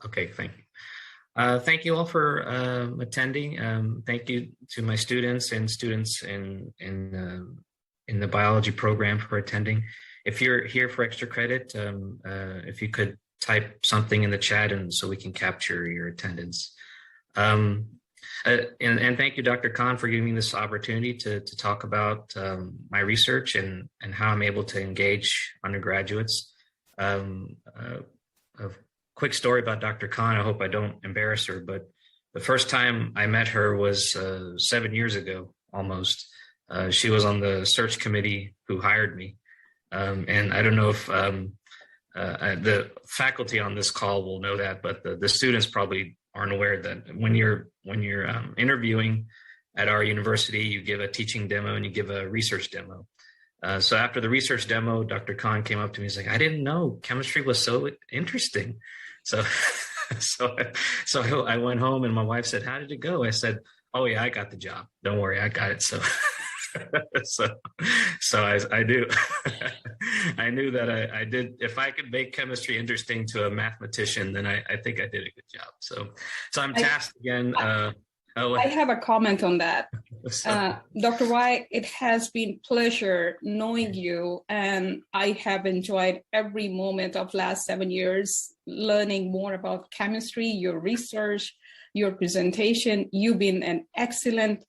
Okay, thank you. Thank you all for attending. Thank you to my students and students in the biology program for attending. If you're here for extra credit, if you could type something in the chat and so we can capture your attendance. And thank you, Dr. Khan, for giving me this opportunity to talk about my research and how I'm able to engage undergraduates. A quick story about Dr. Khan. I hope I don't embarrass her, but the first time I met her was 7 years ago, almost. She was on the search committee who hired me. And I don't know if the faculty on this call will know that, but the students probably aren't aware that when you're interviewing at our university, you give a teaching demo and you give a research demo. So after the research demo, Dr. Khan came up to me and was like, I didn't know chemistry was so interesting. So I went home and my wife said, how did it go? I said, oh yeah, I got the job. Don't worry, I got it. So I do. I knew that I did. If I could make chemistry interesting to a mathematician, then I think I did a good job. So I'm tasked again. I have a comment on that. Dr. White, it has been pleasure knowing you, and I have enjoyed every moment of last 7 years learning more about chemistry, your research, your presentation. You've been an excellent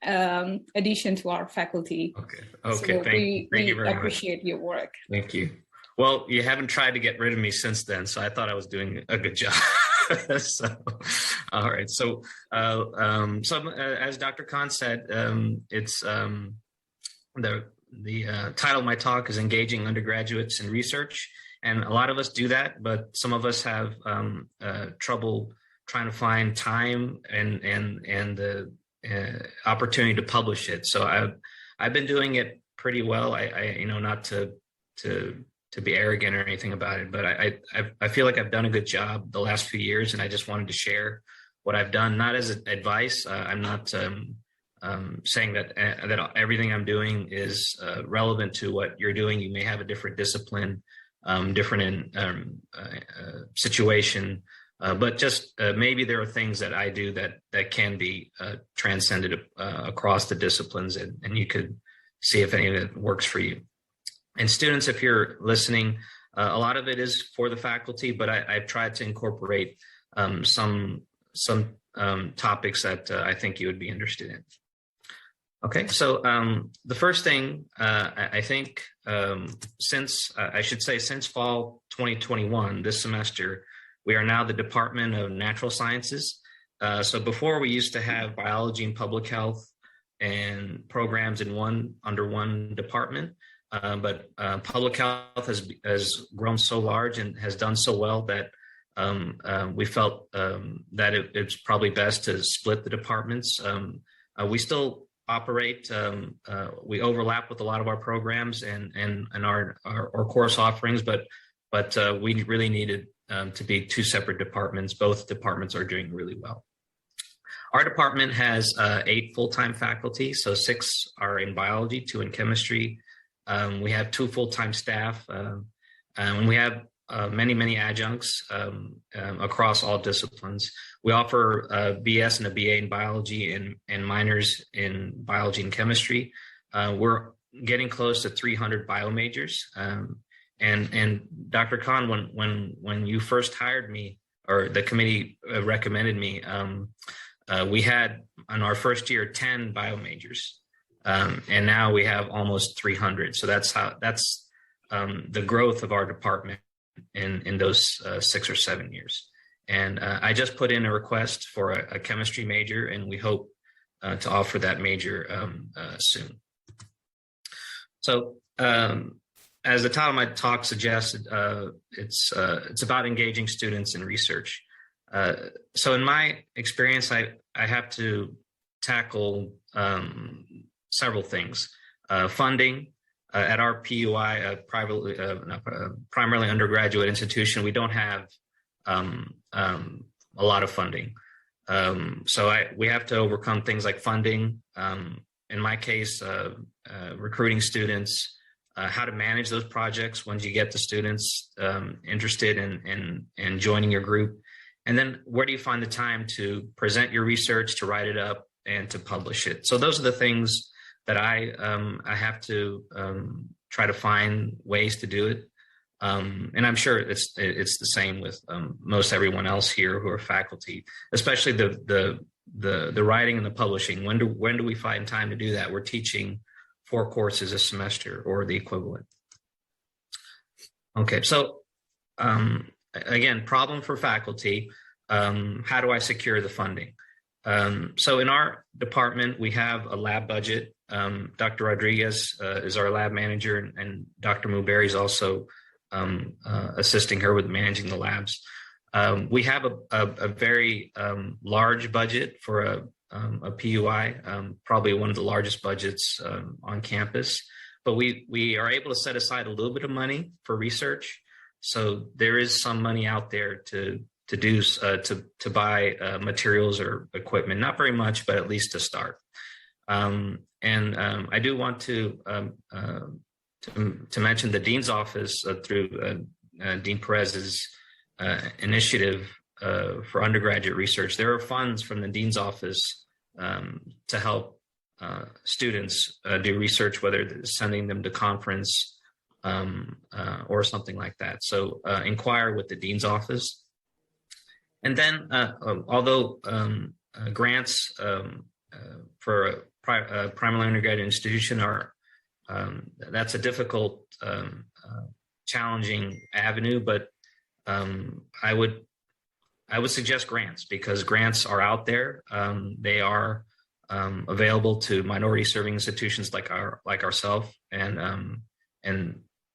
addition to our faculty. Okay. So Thank you very much. Appreciate your work. Thank you. Well, you haven't tried to get rid of me since then, so I thought I was doing a good job. All right. So as Dr. Khan said, it's the title of my talk is Engaging Undergraduates in Research, and a lot of us do that, but some of us have trouble trying to find time and the opportunity to publish it. So I've been doing it pretty well. I not to be arrogant or anything about it, but I feel like I've done a good job the last few years, and I just wanted to share what I've done, not as advice. I'm not saying that everything I'm doing is relevant to what you're doing. You may have a different discipline, different situation, but just maybe there are things that I do that can be transcended across the disciplines, and you could see if any of it works for you. And students, if you're listening, a lot of it is for the faculty, but I've tried to incorporate some topics that I think you would be interested in. Okay, so the first thing I think since fall 2021, this semester, we are now the Department of Natural Sciences. So before we used to have biology and public health and programs under one department. But public health has grown so large and has done so well that we felt that it's probably best to split the departments. We still operate, we overlap with a lot of our programs and our course offerings, but we really needed to be two separate departments. Both departments are doing really well. Our department has 8 full-time faculty, so 6 are in biology, 2 in chemistry. We have 2 full-time staff, and we have many adjuncts across all disciplines. We offer a BS and a BA in biology and minors in biology and chemistry. We're getting close to 300 bio majors. And Dr. Khan, when you first hired me, or the committee recommended me, we had in our first year 10 bio majors. And now we have almost 300. So that's the growth of our department in those 6 or 7 years. And I just put in a request for a chemistry major, and we hope to offer that major soon. So as the title of my talk suggested, it's about engaging students in research. So in my experience, I have to tackle several things. Funding. At our PUI, primarily undergraduate institution, we don't have a lot of funding. So we have to overcome things like funding. In my case, recruiting students, how to manage those projects once you get the students interested in joining your group, And then where do you find the time to present your research, to write it up, and to publish it? So those are the things that I have to try to find ways to do it. And I'm sure it's the same with most everyone else here who are faculty, especially the writing and the publishing. When do we find time to do that? We're teaching 4 courses a semester or the equivalent. Okay, so again, problem for faculty. How do I secure the funding? So in our department, we have a lab budget. Dr. Rodriguez is our lab manager, and Dr. Muberry is also assisting her with managing the labs. We have a very large budget for a PUI, probably one of the largest budgets on campus. But we are able to set aside a little bit of money for research. So there is some money out there to buy materials or equipment. Not very much, but at least to start. And I do want to mention the Dean's Office through Dean Perez's initiative for undergraduate research. There are funds from the Dean's Office to help students do research, whether it's sending them to conference or something like that. So inquire with the Dean's Office. And then, although grants for a primarily undergraduate institution are, that's a difficult, challenging avenue, but I would suggest grants, because grants are out there. They are available to minority serving institutions like ourselves, and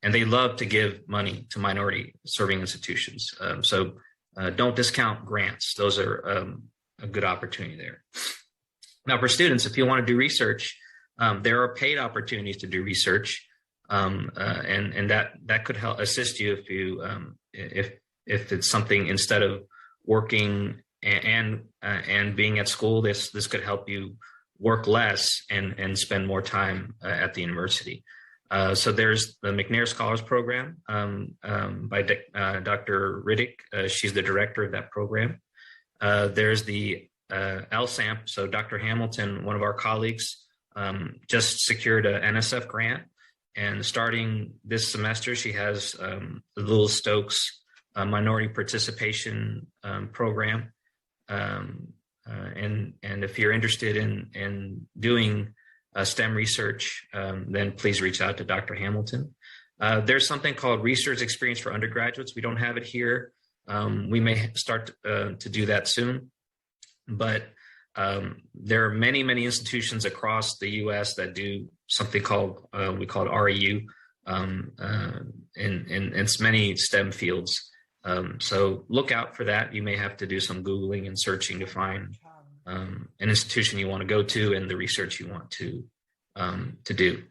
they love to give money to minority serving institutions. So don't discount grants. Those are a good opportunity there. Now, for students, if you want to do research, there are paid opportunities to do research, and that could help assist you if it's something, instead of working and being at school, this could help you work less and spend more time at the university. So there's the McNair Scholars Program by Dr. Riddick. She's the director of that program. There's the LSAMP. So Dr. Hamilton, one of our colleagues, just secured an NSF grant. And starting this semester, she has the Little Stokes Minority Participation Program. And if you're interested in doing STEM research, then please reach out to Dr. Hamilton. There's something called Research Experience for Undergraduates. We don't have it here. We may start to do that soon, but there are many institutions across the U.S. that do something called, we call it REU, in it's many STEM fields. So look out for that. You may have to do some Googling and searching to find an institution you want to go to and the research you want to do.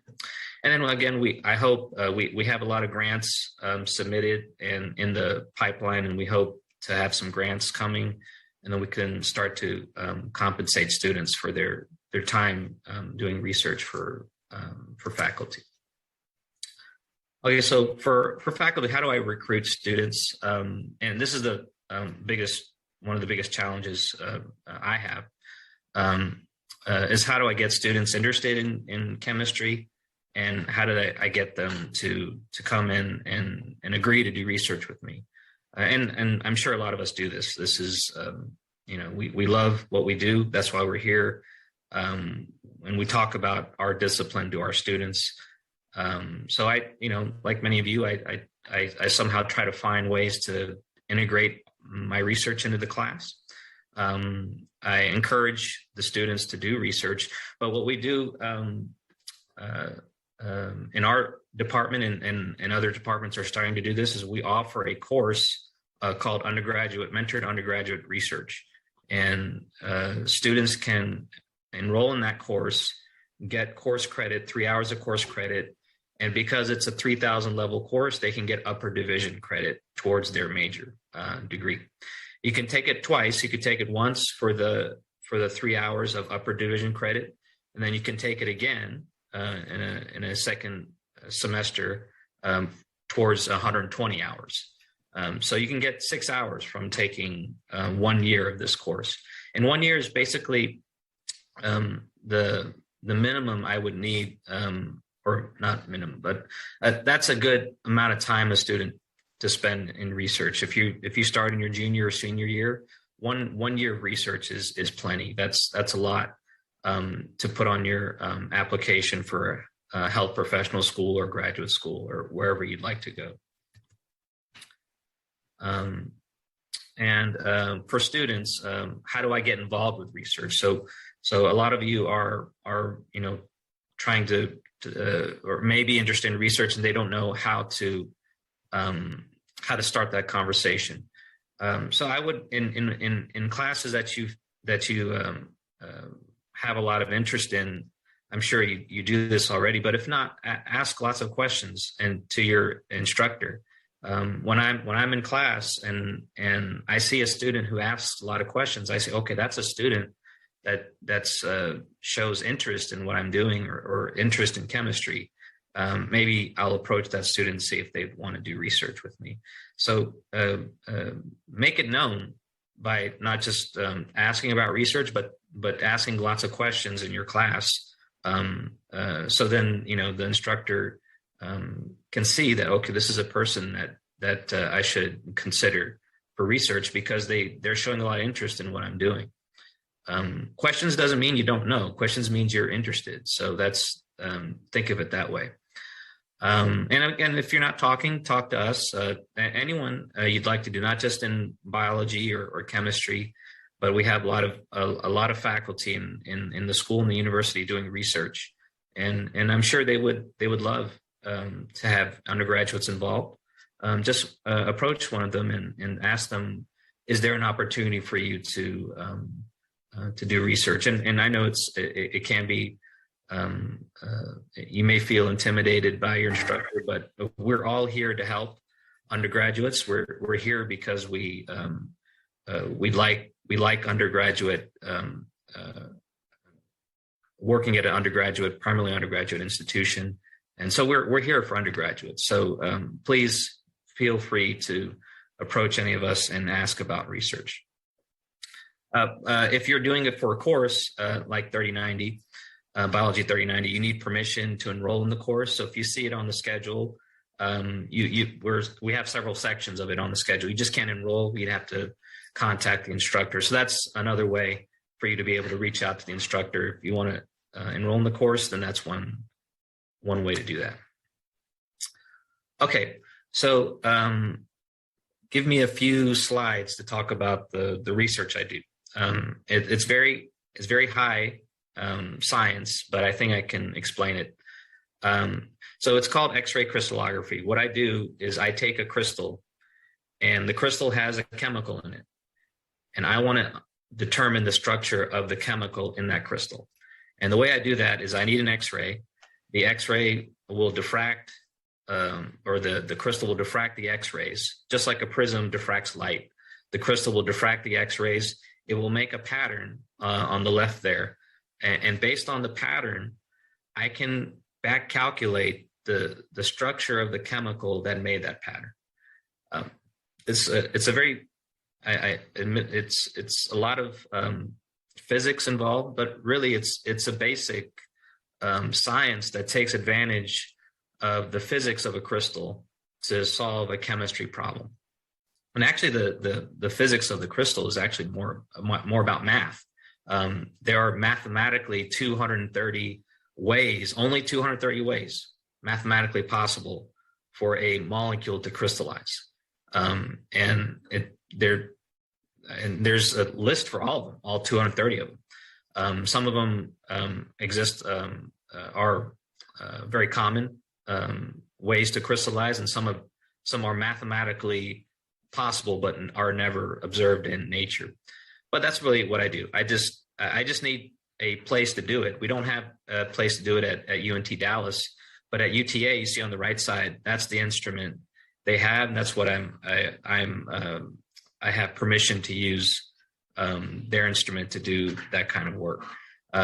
And then again, I hope we have a lot of grants submitted and in the pipeline, and we hope to have some grants coming, and then we can start to compensate students for their time doing research for faculty. Okay, so for faculty, how do I recruit students? And this is the one of the biggest challenges I have, is how do I get students interested in chemistry, and how do I get them to come in and agree to do research with me? And I'm sure a lot of us do this. This is, we love what we do. That's why we're here. And we talk about our discipline to our students. So like many of you, I somehow try to find ways to integrate my research into the class. I encourage the students to do research, but what we do in our department and other departments are starting to do this is we offer a course called Mentored Undergraduate Research, and students can enroll in that course, get course credit, 3 hours of course credit. And because it's a 3,000 level course, they can get upper division credit towards their major degree. You can take it twice. You could take it once for the 3 hours of upper division credit, and then you can take it again in a second semester towards 120 hours. So you can get 6 hours from taking 1 year of this course. And 1 year is basically the minimum I would need, or not minimum, but that's a good amount of time a student to spend in research. If you start in your junior or senior year, one year of research is plenty. That's a lot to put on your application for a health professional school or graduate school or wherever you'd like to go. And for students, how do I get involved with research? So a lot of you are trying to or maybe interested in research, and they don't know how to start that conversation. So I would in classes that you have a lot of interest in. I'm sure you do this already, but if not, ask lots of questions and to your instructor. When I'm in class and I see a student who asks a lot of questions, I say, okay, that's a student that's shows interest in what I'm doing or interest in chemistry. Maybe I'll approach that student and see if they want to do research with me. So make it known by not just asking about research, but asking lots of questions in your class. So then the instructor can see that, okay, this is a person that I should consider for research because they're showing a lot of interest in what I'm doing. Questions doesn't mean you don't know. Questions means you're interested. So that's think of it that way. And again, if you're not talking, talk to us. Anyone you'd like to do, not just in biology or chemistry, but we have a lot of faculty in the school and the university doing research, and I'm sure they would love to have undergraduates involved. Just approach one of them and ask them, is there an opportunity for you to do research? And I know it can be, you may feel intimidated by your instructor, but we're all here to help undergraduates. We're here because we like undergraduate, working at an primarily undergraduate institution. And so we're here for undergraduates. So please feel free to approach any of us and ask about research. If you're doing it for a course like 3090, Biology 3090, you need permission to enroll in the course. So if you see it on the schedule, we have several sections of it on the schedule. You just can't enroll. You'd have to contact the instructor. So that's another way for you to be able to reach out to the instructor. If you want to enroll in the course, then that's one way to do that. Okay, so give me a few slides to talk about the research I do. It's very high science, but I think I can explain it. So it's called X-ray crystallography. What I do is I take a crystal, and the crystal has a chemical in it, and I want to determine the structure of the chemical in that crystal. And the way I do that is I need an X-ray. The X-ray will diffract, or the crystal will diffract the X-rays, just like a prism diffracts light. The crystal will diffract the X-rays. It will make a pattern on the left there. And based on the pattern, I can back calculate the structure of the chemical that made that pattern. It's a very, I admit it's a lot of physics involved, but really it's a basic science that takes advantage of the physics of a crystal to solve a chemistry problem. And actually, the physics of the crystal is actually more about math. There are mathematically 230 ways, only 230 ways mathematically possible for a molecule to crystallize. And there's a list for all of them, all 230 of them. Some of them exist, are very common ways to crystallize, and some are mathematically possible but are never observed in nature. But that's really what I do. I just need a place to do it. We don't have a place to do it at UNT Dallas, but at UTA, you see on the right side, that's the instrument they have, and that's what I have permission to use their instrument to do that kind of work.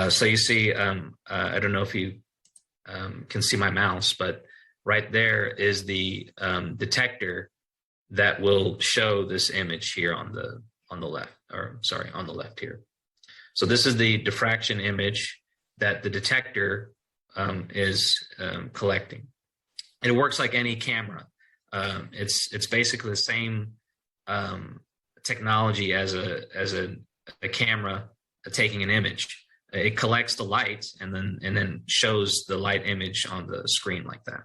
So you see, I don't know if you can see my mouse, but right there is the detector that will show this image here on the left, or sorry, on the left here. So this is the diffraction image that the detector is collecting. And it works like any camera. It's basically the same technology as a camera taking an image. It collects the light and then shows the light image on the screen like that.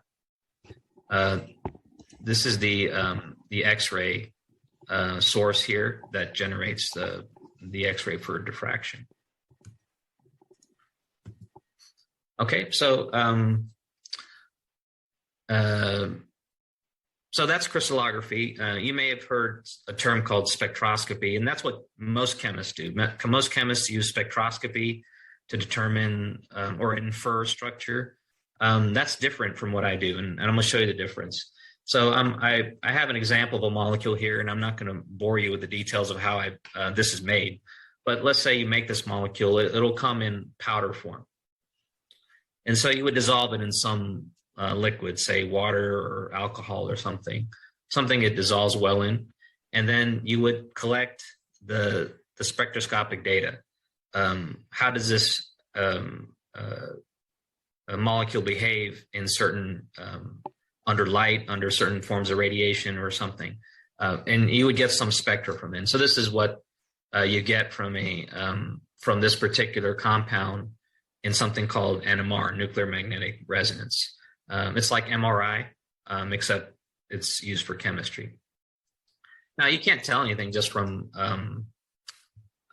This is the X-ray source here that generates the X-ray for diffraction. Okay, so that's crystallography. You may have heard a term called spectroscopy, and that's what most chemists do. Most chemists use spectroscopy to determine or infer structure. That's different from what I do, and I'm going to show you the difference. So I have an example of a molecule here, and I'm not going to bore you with the details of how this is made. But let's say you make this molecule, it'll come in powder form. And so you would dissolve it in some liquid, say water or alcohol or something it dissolves well in. And then you would collect the spectroscopic data. How does this molecule behave in certain under light, under certain forms of radiation or something, and you would get some spectra from it. And so this is what you get from this particular compound in something called NMR, nuclear magnetic resonance. It's like MRI, except it's used for chemistry. Now you can't tell anything just from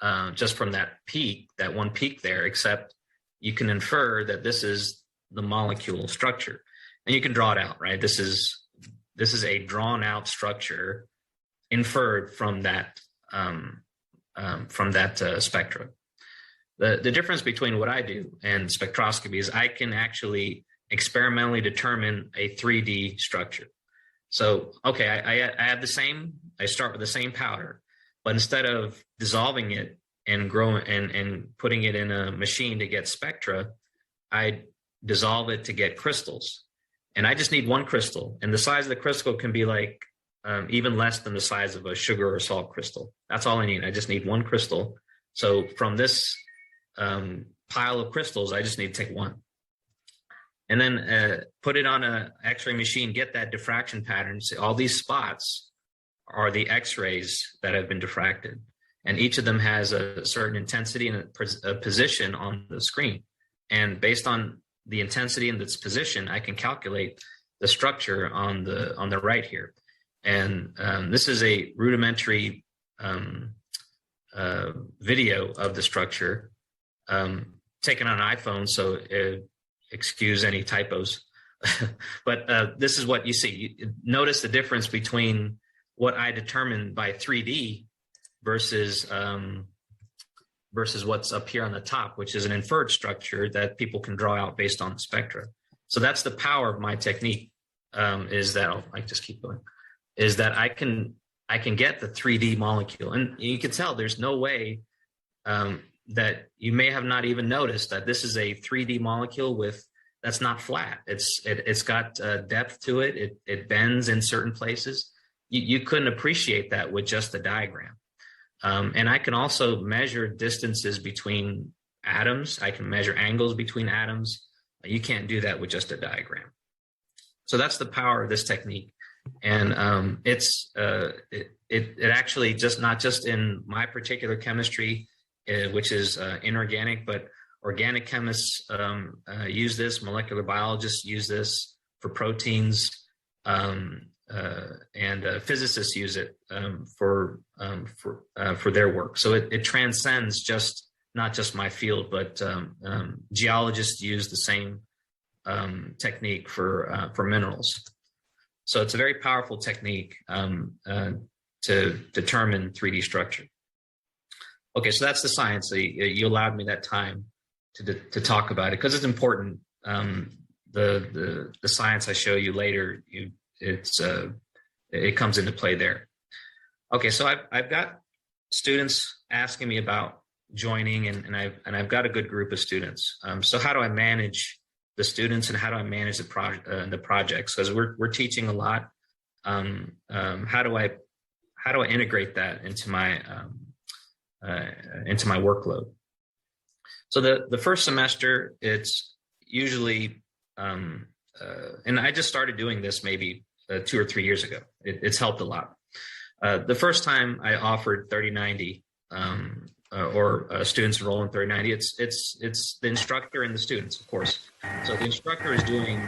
that peak, that one peak there, except you can infer that this is the molecule structure. And you can draw it out, right? This is a drawn out structure inferred from that spectra. The difference between what I do and spectroscopy is I can actually experimentally determine a 3D structure. So, okay, I start with the same powder, but instead of dissolving it and putting it in a machine to get spectra, I dissolve it to get crystals. And I just need one crystal, and the size of the crystal can be like even less than the size of a sugar or salt crystal. That's all I need. I just need one crystal. So from this pile of crystals, I just need to take one. And then put it on an X-ray machine, get that diffraction pattern. See, all these spots are the X-rays that have been diffracted. And each of them has a certain intensity and a position on the screen. And based on the intensity and its position, I can calculate the structure on the right here. And this is a rudimentary video of the structure taken on an iPhone, so excuse any typos. But this is what you see. Notice the difference between what I determined by 3D versus what's up here on the top, which is an inferred structure that people can draw out based on the spectra. So that's the power of my technique, is that I just keep going, is that I can get the 3D molecule. And you can tell there's no way that you may have not even noticed that this is a 3D molecule that's not flat. It's got depth to it. It bends in certain places. You couldn't appreciate that with just the diagram. And I can also measure distances between atoms. I can measure angles between atoms. You can't do that with just a diagram. So that's the power of this technique. And it actually just not just in my particular chemistry, which is inorganic, but organic chemists use this, molecular biologists use this for proteins, and physicists use it for their work. So it transcends not just my field, but geologists use the same technique for minerals. So it's a very powerful technique to determine 3D structure. Okay, so that's the science. You allowed me that time to talk about it because it's important. The science I show you later, it comes into play there. Okay, so I've got students asking me about joining, and I've got a good group of students. So how do I manage the students, and how do I manage the projects? Because we're teaching a lot. how do I integrate that into my workload? So the first semester, it's usually, and I just started doing this maybe 2 or 3 years ago. It's helped a lot. The first time I offered 3090, or students enroll in 3090, it's the instructor and the students, of course. So the instructor is doing,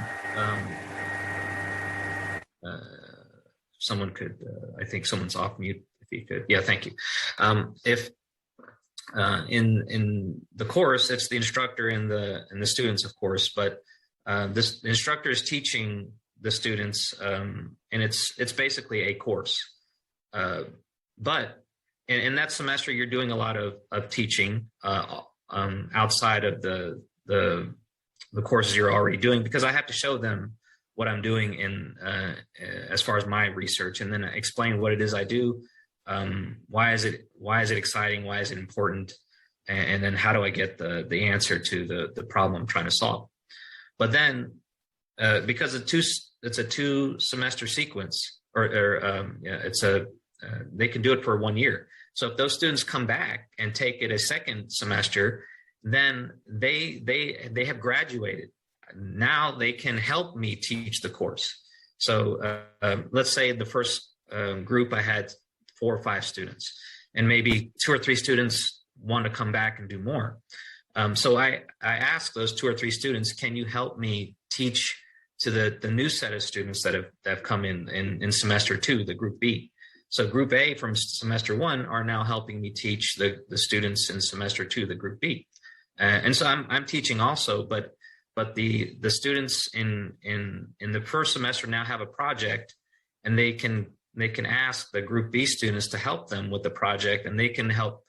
someone could, I think someone's off mute, if you could. Yeah, thank you. If in the course, it's the instructor and the students, of course, but the instructor is teaching the students, and it's basically a course. But in that semester, you're doing a lot of teaching outside of the courses you're already doing, because I have to show them what I'm doing in as far as my research, and then explain what it is I do. Why is it exciting? Why is it important? And then how do I get the answer to the problem I'm trying to solve? But then, because it's a 2 semester sequence, they can do it for 1 year. So if those students come back and take it a second semester, then they have graduated. Now they can help me teach the course. So let's say the first group I had 4 or 5 students, and maybe 2 or 3 students want to come back and do more. So I asked those 2 or 3 students, can you help me teach to the new set of students that have come in semester 2, the group B. So group A from semester 1 are now helping me teach the students in semester 2, the group B. And so I'm teaching also, but the students in the first semester now have a project, and they can ask the group B students to help them with the project, and they can help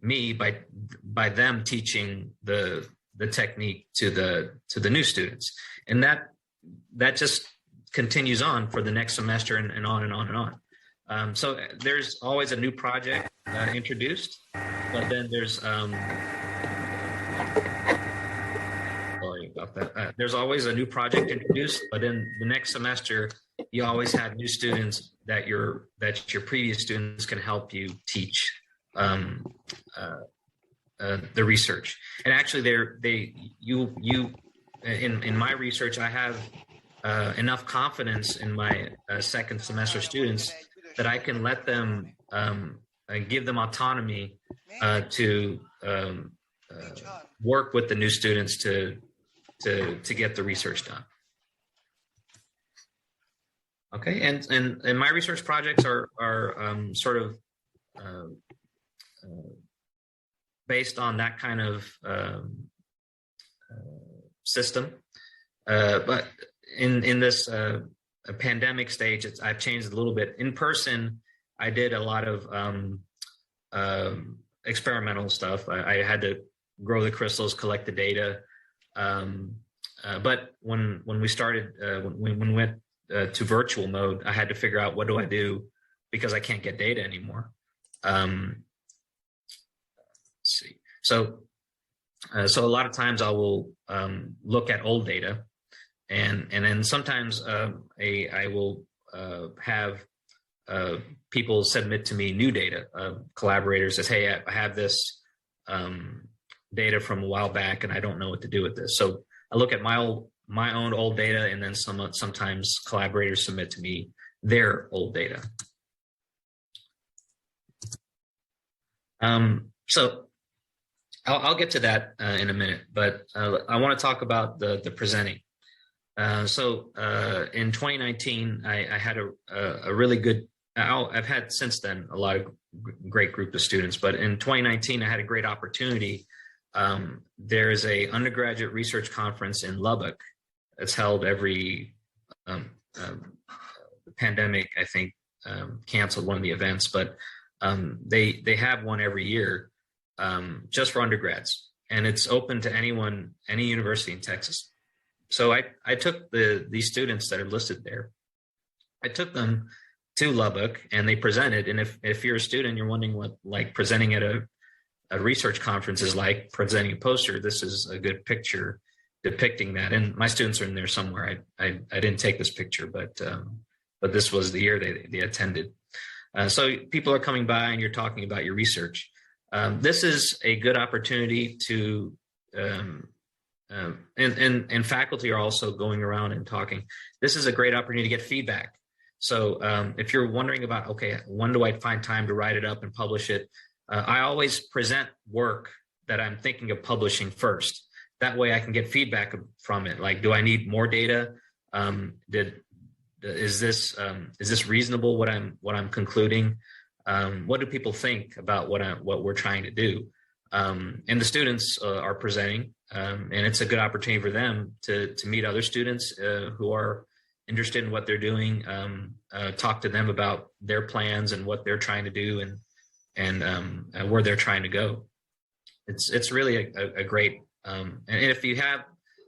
me by them teaching the technique to the new students. And that just continues on for the next semester, and on and on and on. So there's always a new project introduced, but then there's sorry about that. There's always a new project introduced, but in the next semester, you always have new students that your previous students can help you teach the research. And actually, in my research, I have enough confidence in my second semester students that I can let them give them autonomy to work with the new students to get the research done. Okay, and my research projects are sort of based on that kind of system, but in this pandemic stage, I've changed a little bit. In person, I did a lot of experimental stuff. I had to grow the crystals, collect the data. But when we started, when we went to virtual mode, I had to figure out, what do I do, because I can't get data anymore. Let's see. So a lot of times I will look at old data, and then sometimes I will have people submit to me new data. Collaborators says, hey, I have this data from a while back, and I don't know what to do with this. So I look at my own old data, and then sometimes collaborators submit to me their old data. So I'll get to that in a minute, but I want to talk about the presenting. So in 2019, I had a really good, I've had since then a lot of great group of students, but in 2019, I had a great opportunity. There is a undergraduate research conference in Lubbock. It's held every, the pandemic, I think, canceled one of the events, but they have one every year just for undergrads, and it's open to anyone, any university in Texas. So I took these students that are listed there, I took them to Lubbock, and they presented. And if you're a student, you're wondering what like presenting at a research conference is like, presenting a poster, this is a good picture depicting that. And my students are in there somewhere. I didn't take this picture, but but this was the year they attended. So people are coming by and you're talking about your research. This is a good opportunity to, and faculty are also going around and talking. This is a great opportunity to get feedback. So if you're wondering about, okay, when do I find time to write it up and publish it? I always present work that I'm thinking of publishing first. That way I can get feedback from it. Like, do I need more data? Is this reasonable, what I'm concluding? What do people think about what we're trying to do? And the students are presenting, and it's a good opportunity for them to meet other students who are interested in what they're doing, talk to them about their plans and what they're trying to do and where they're trying to go. It's really a great, and if you have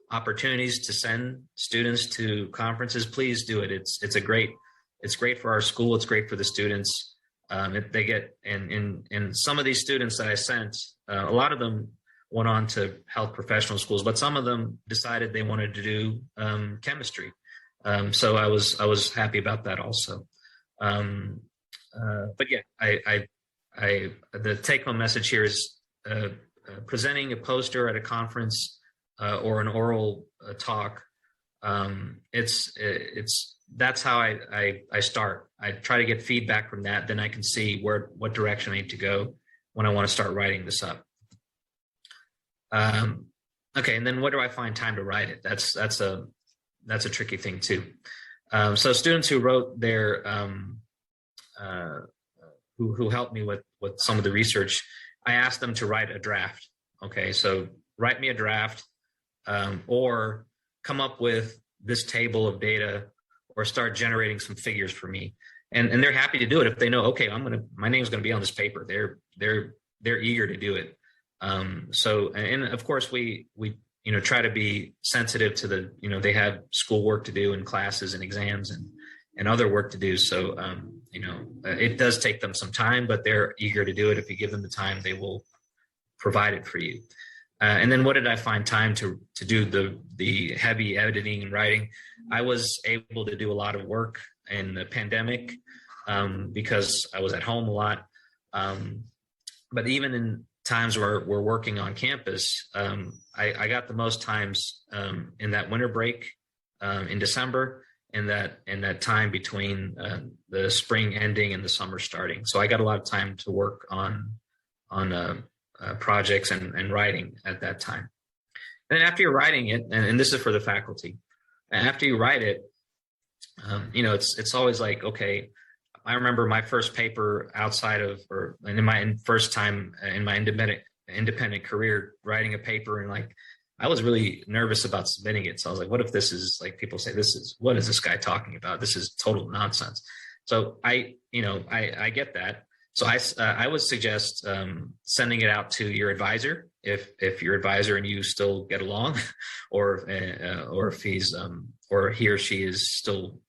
opportunities to send students to conferences, please do it. It's great for our school. It's great for the students. They get, and some of these students that I sent, a lot of them went on to health professional schools, but some of them decided they wanted to do chemistry. So I was happy about that also. But yeah, the take-home message here is presenting a poster at a conference or an oral talk. That's how I start. I try to get feedback from that. Then I can see what direction I need to go when I want to start writing this up. Okay, and then where do I find time to write it? That's a tricky thing too. So students who wrote their who helped me with some of the research, I asked them to write a draft. Okay, so write me a draft, or come up with this table of data, or start generating some figures for me. And they're happy to do it if they know, okay, my name's gonna be on this paper. They're eager to do it. So, and of course we try to be sensitive to the, they have school work to do and classes and exams and other work to do. So, it does take them some time, but they're eager to do it. If you give them the time, they will provide it for you. And then what did I find time to do the heavy editing and writing? I was able to do a lot of work in the pandemic because I was at home a lot. But even in times where we're working on campus, I got the most times in that winter break in December, and that time between the spring ending and the summer starting. So I got a lot of time to work on projects and writing at that time. And then after you're writing it, and this is for the faculty, after you write it, it's always like, okay, I remember my first paper in my first time in my independent career, writing a paper, and like, I was really nervous about submitting it. So I was like, what if this is like, people say, what is this guy talking about? This is total nonsense. So I get that. So I would suggest sending it out to your advisor if your advisor and you still get along, or if he's or he or she is still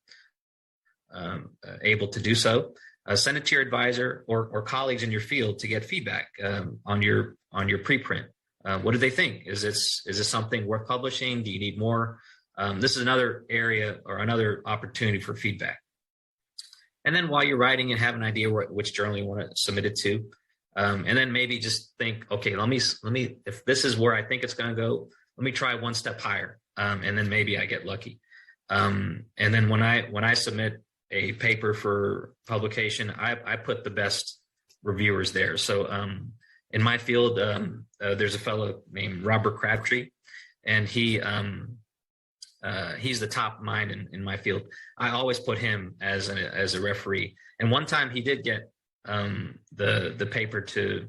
able to do so. Send it to your advisor or colleagues in your field to get feedback on your preprint. What do they think? Is this something worth publishing? Do you need more? This is another area or another opportunity for feedback. And then while you're writing and have an idea which journal you want to submit it to, and then maybe just think, okay, let me, if this is where I think it's going to go, let me try one step higher, and then maybe I get lucky. And then when I submit a paper for publication, I put the best reviewers there. So in my field, there's a fellow named Robert Crabtree, and he's the top mind in my field. I always put him as a referee. And one time he did get the paper to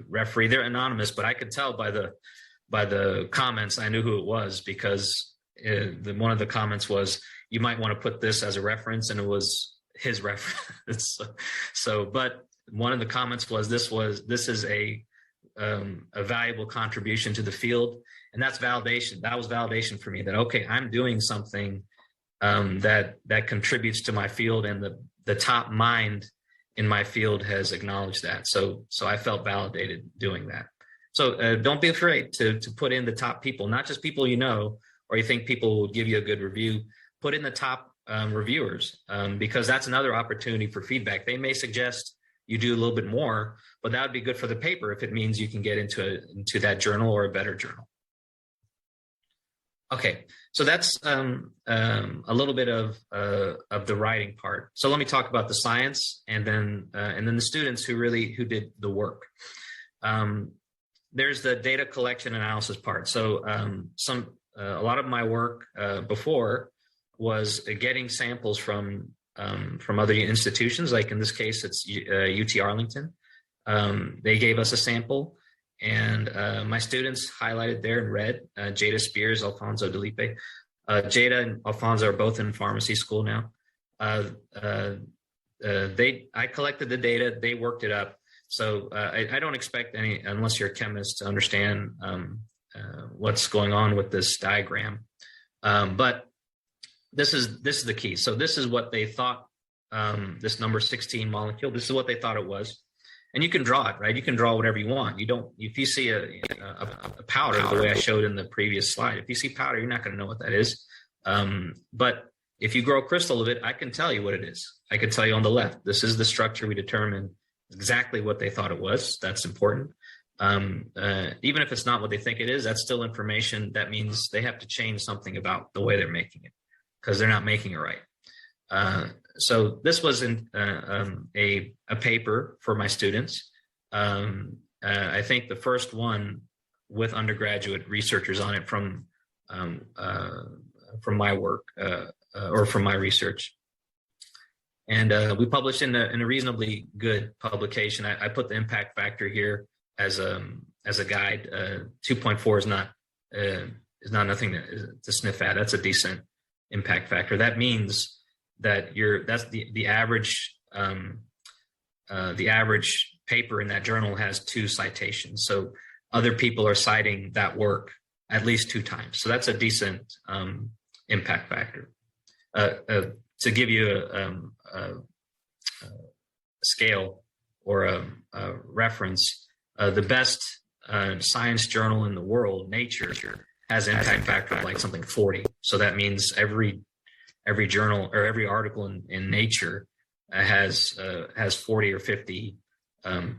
referee. They're anonymous, but I could tell by the comments I knew who it was, because one of the comments was, you might want to put this as a reference, and it was his reference. So, but one of the comments was, this is a valuable contribution to the field. And that's validation. That was validation for me that, okay, I'm doing something that contributes to my field, and the top mind in my field has acknowledged that. So I felt validated doing that. So don't be afraid to put in the top people, not just people you know, or you think people will give you a good review. Put in the top reviewers, because that's another opportunity for feedback. They may suggest you do a little bit more, but that would be good for the paper if it means you can get into that journal or a better journal. Okay, so that's a little bit of the writing part. So let me talk about the science, and then the students who did the work. There's the data collection analysis part. So a lot of my work before was getting samples from other institutions. Like in this case, it's UT Arlington. They gave us a sample, and my students highlighted there in red, Jada Spears, Alfonso Delipe. Jada and Alfonso are both in pharmacy school now. I collected the data, they worked it up. So I don't expect any, unless you're a chemist, to understand what's going on with this diagram. But this is the key. So this is what they thought, this number 16 molecule, this is what they thought it was. And you can draw it, right? You can draw whatever you want. If you see a powder, the way I showed in the previous slide, if you see powder, you're not going to know what that is. But if you grow a crystal of it, I can tell you what it is. I can tell you on the left, this is the structure we determined exactly what they thought it was. That's important. Even if it's not what they think it is, that's still information. That means they have to change something about the way they're making it, because they're not making it right. So this was a paper for my students. I think the first one with undergraduate researchers on it from my work or from my research. And we published in a reasonably good publication. I put the impact factor here as a guide. 2.4 is not nothing to sniff at. That's a decent impact factor. That means that that's the average. The average paper in that journal has 2 citations. So other people are citing that work at least 2 times. So that's a decent impact factor. To give you a scale or a reference, the best science journal in the world, Nature, has an impact factor of like something 40. So that means every journal or every article in Nature has 40 or 50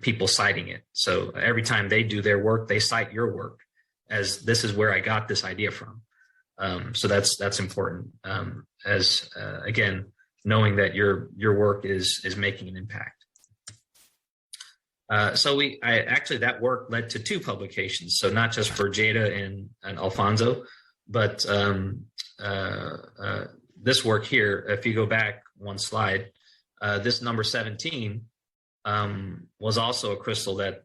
people citing it. So every time they do their work, they cite your work as this is where I got this idea from. So that's important. Again, knowing that your work is making an impact. So that work led to 2 publications. So not just for Jada and Alfonso, but this work here, if you go back one slide, this number 17 was also a crystal that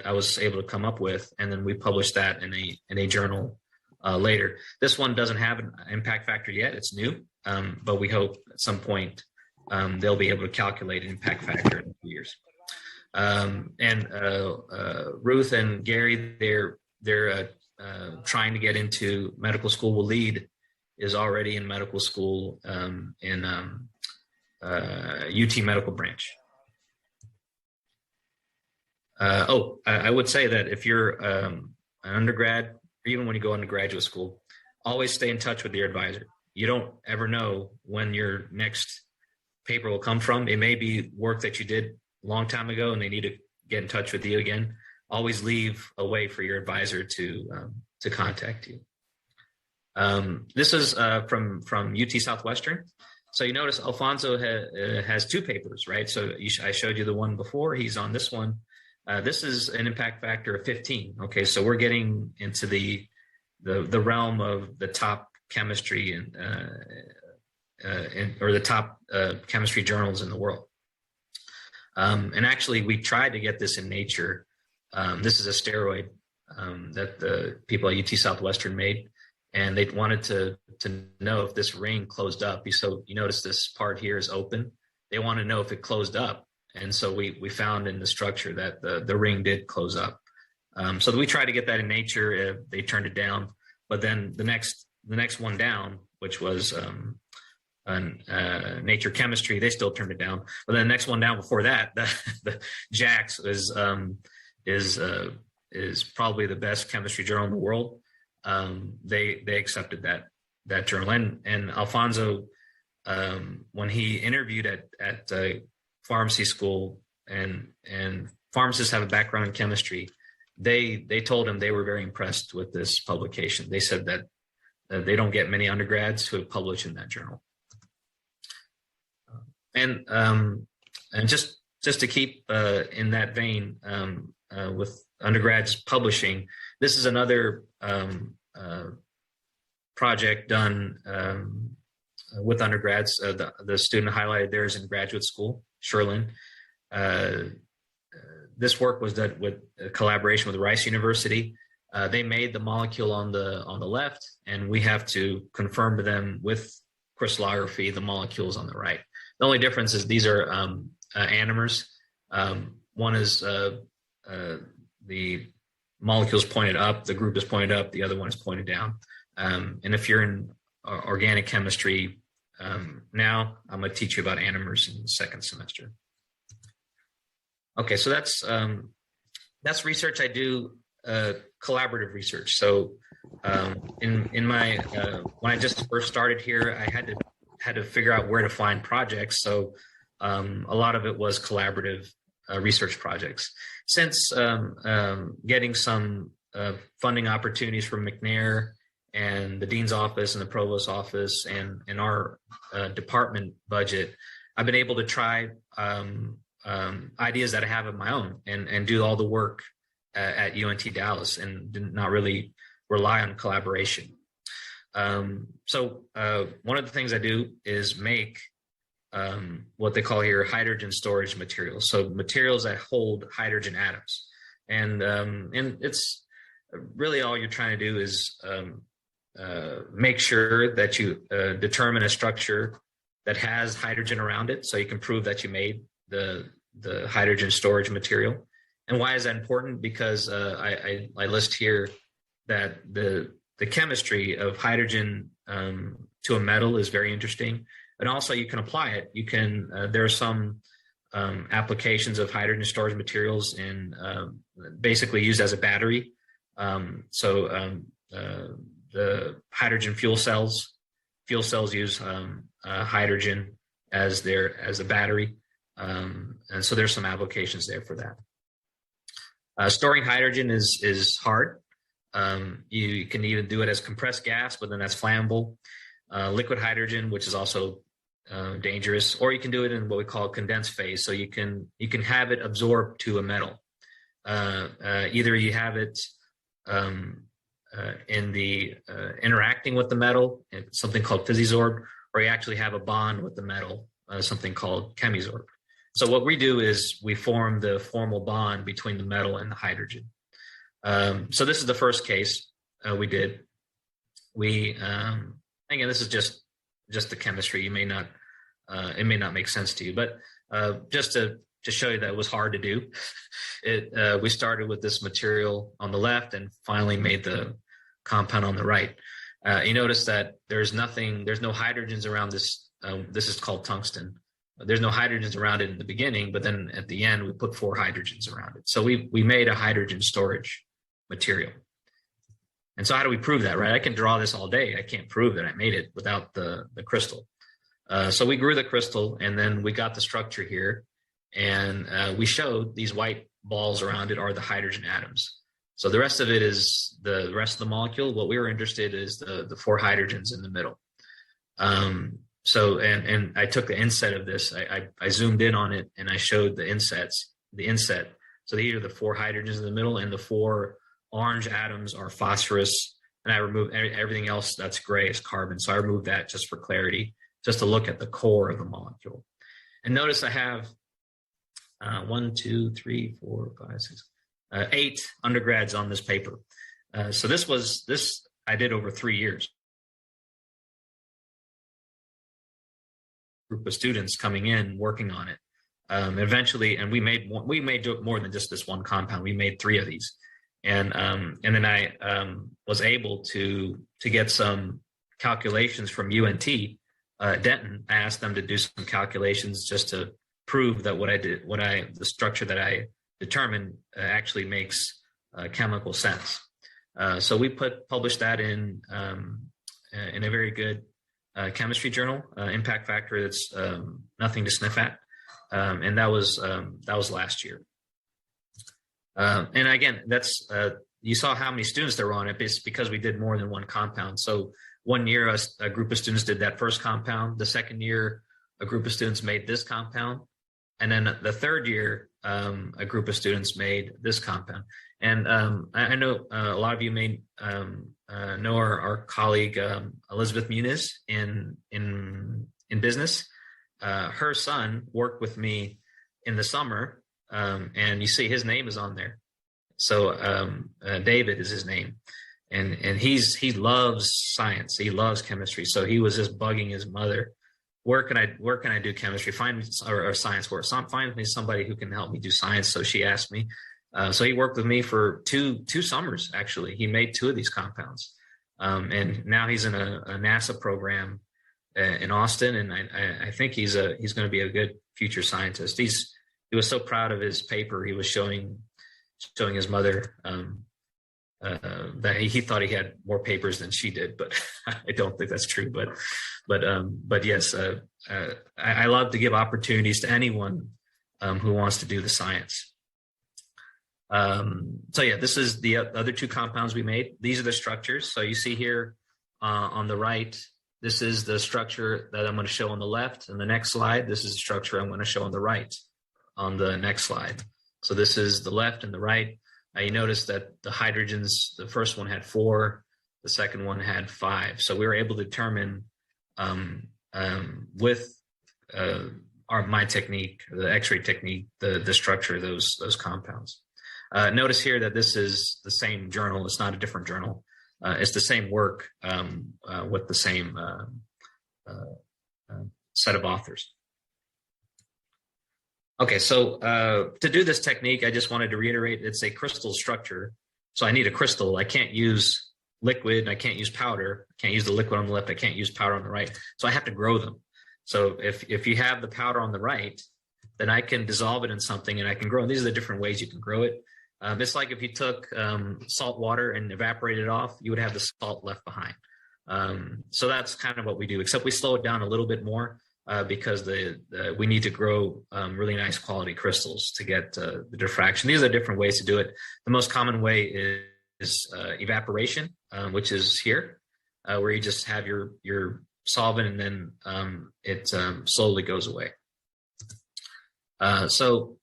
I was able to come up with, and then we published that in a journal later. This one doesn't have an impact factor yet; it's new, but we hope at some point they'll be able to calculate an impact factor in a few years. And Ruth and Gary, they're trying to get into medical school. Waleed is already in medical school in UT Medical Branch. I would say that if you're an undergrad, or even when you go into graduate school, always stay in touch with your advisor. You don't ever know when your next paper will come from. It may be work that you did a long time ago and they need to get in touch with you again. Always leave a way for your advisor to contact you. This is from UT Southwestern. So you notice Alfonso has 2 papers, right? So I showed you the one before. He's on this one. This is an impact factor of 15. Okay, so we're getting into the realm of the top chemistry or the top chemistry journals in the world. And actually, we tried to get this in Nature. This is a steroid that the people at UT Southwestern made, and they wanted to know if this ring closed up. So you notice this part here is open. They want to know if it closed up. And so we found in the structure that the ring did close up. So we tried to get that in Nature. They turned it down. But then the next one down, which was Nature Chemistry, they still turned it down. But then the next one down before that, the JAX is probably the best chemistry journal in the world. They accepted that journal. And Alfonso when he interviewed at pharmacy school, and pharmacists have a background in chemistry, they told him they were very impressed with this publication. They said that they don't get many undergrads who have published in that journal. And just to keep in that vein with undergrads publishing, this is another project done with undergrads. The student highlighted there is in graduate school, Sherlin. This work was done with a collaboration with Rice University. They made the molecule on the left, and we have to confirm to them with crystallography the molecules on the right. The only difference is these are anomers. One is the molecules pointed up, the group is pointed up, the other one is pointed down. And if you're in organic chemistry now, I'm going to teach you about anomers in the second semester. Okay, so that's research I do, collaborative research. So in my when I just first started here, I had to figure out where to find projects. So a lot of it was collaborative research projects. Since getting some funding opportunities from McNair and the dean's office and the provost's office and our department budget, I've been able to try ideas that I have of my own and do all the work at UNT Dallas and did not really rely on collaboration. So one of the things I do is make what they call here hydrogen storage materials. So materials that hold hydrogen atoms. And it's really all you're trying to do is make sure that you determine a structure that has hydrogen around it, so you can prove that you made the hydrogen storage material. And why is that important? Because I list here that the chemistry of hydrogen to a metal is very interesting, and also you can apply it. You can there are some applications of hydrogen storage materials in basically used as a battery. The hydrogen fuel cells use hydrogen as a battery, and so there's some applications there for that. Storing hydrogen is hard. You can even do it as compressed gas, but then that's flammable. Liquid hydrogen, which is also dangerous, or you can do it in what we call condensed phase. So you can have it absorbed to a metal. Either you have it in the interacting with the metal, something called physisorb, or you actually have a bond with the metal, something called chemisorb. So what we do is we form the formal bond between the metal and the hydrogen. So this is the first case we did. Again, this is just the chemistry. You may not, it may not make sense to you, but just to show you that it was hard to do, we started with this material on the left and finally made the compound on the right. You notice that there's no hydrogens around this. This is called tungsten. There's no hydrogens around it in the beginning, but then at the end we put 4 hydrogens around it. So we made a hydrogen storage material. And so how do we prove that, right? I can draw this all day. I can't prove that I made it without the crystal. So we grew the crystal, and then we got the structure here, and we showed these white balls around it are the hydrogen atoms. So the rest of it is the rest of the molecule. What we were interested in is the 4 hydrogens in the middle. So I took the inset of this. I zoomed in on it and I showed the inset. So these are the 4 hydrogens in the middle, and the 4 orange atoms are phosphorus. And I removed everything else that's gray is carbon. So I removed that just for clarity, just to look at the core of the molecule. And notice I have 1, 2, 3, 4, 5, 6, 8 undergrads on this paper. So this I did over 3 years. Group of students coming in working on it. Eventually, and we made more than just this one compound. We made 3 of these, and then I was able to get some calculations from UNT Denton. I asked them to do some calculations just to prove that the structure that I determined actually makes chemical sense. So we published that in a very good chemistry journal, impact factor that's nothing to sniff at. And that was last year. And again, that's you saw how many students there were on it. It's because we did more than one compound. So one year, a group of students did that first compound. The second year, a group of students made this compound. And then the third year, a group of students made this compound. And I know a lot of you may know our colleague Elizabeth Muniz in business. Her son worked with me in the summer, and you see his name is on there. So David is his name, and he loves science. He loves chemistry. So he was just bugging his mother, where can I do chemistry? Find me or science work. Find me somebody who can help me do science. So she asked me. So he worked with me for two summers. Actually, he made 2 of these compounds, and now he's in a NASA program in Austin, and I think he's going to be a good future scientist. He was so proud of his paper. He was showing his mother that he thought he had more papers than she did, but I don't think that's true. But yes, I love to give opportunities to anyone who wants to do the science. So yeah, this is the other 2 compounds we made. These are the structures. So you see here on the right, this is the structure that I'm going to show on the left. And the next slide, this is the structure I'm going to show on the right on the next slide. So this is the left and the right. You notice that the hydrogens, the first one had 4, the second one had 5. So we were able to determine with my technique, the X-ray technique, the structure of those compounds. Notice here that this is the same journal. It's not a different journal. It's the same work with the same set of authors. Okay, so to do this technique, I just wanted to reiterate, it's a crystal structure. So I need a crystal. I can't use liquid. I can't use powder. I can't use the liquid on the left. I can't use powder on the right. So I have to grow them. So if you have the powder on the right, then I can dissolve it in something and I can grow. And these are the different ways you can grow it. It's like if you took salt water and evaporated it off, you would have the salt left behind. So that's kind of what we do, except we slow it down a little bit more because we need to grow really nice quality crystals to get the diffraction. These are different ways to do it. The most common way is evaporation, which is here, where you just have your solvent and then it slowly goes away. So